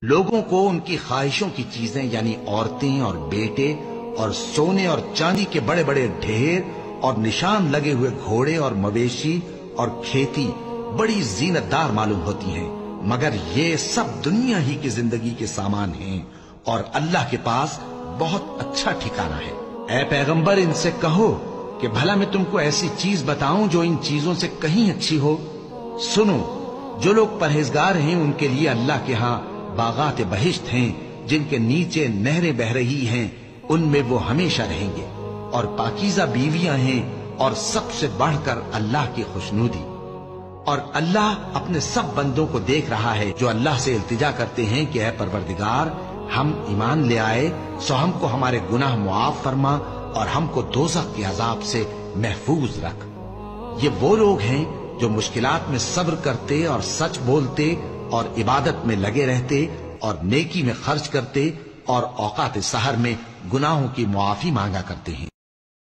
لوگوں کو ان کی خواہشوں کی چیزیں یعنی عورتیں اور بیٹے اور سونے اور چاندی کے بڑے بڑے ڈھیر اور نشان لگے ہوئے گھوڑے اور مویشی اور کھیتی بڑی زینت دار معلوم ہوتی ہیں، مگر یہ سب دنیا ہی کی زندگی کے سامان ہیں اور اللہ کے پاس بہت اچھا ٹھکانہ ہے۔ اے پیغمبر، ان سے کہو کہ بھلا میں تم کو ایسی چیز بتاؤں جو ان چیزوں سے کہیں اچھی ہو؟ سنو، جو لوگ پرہیزگار ہیں ان کے لیے اللہ کے ہاں باغات بہشت ہیں جن کے نیچے نہریں بہ رہی ہیں، ان میں وہ ہمیشہ رہیں گے، اور پاکیزہ بیویاں ہیں، اور سب سے بڑھ کر اللہ کی خوشنودی۔ اور اللہ اپنے سب بندوں کو دیکھ رہا ہے جو اللہ سے التجا کرتے ہیں کہ اے پروردگار، ہم ایمان لے آئے سو ہم کو ہمارے گناہ معاف فرما اور ہم کو دوزخ کے عذاب سے محفوظ رکھ۔ یہ وہ لوگ ہیں جو مشکلات میں صبر کرتے اور سچ بولتے اور عبادت میں لگے رہتے اور نیکی میں خرچ کرتے اور اوقات سحر میں گناہوں کی معافی مانگا کرتے ہیں۔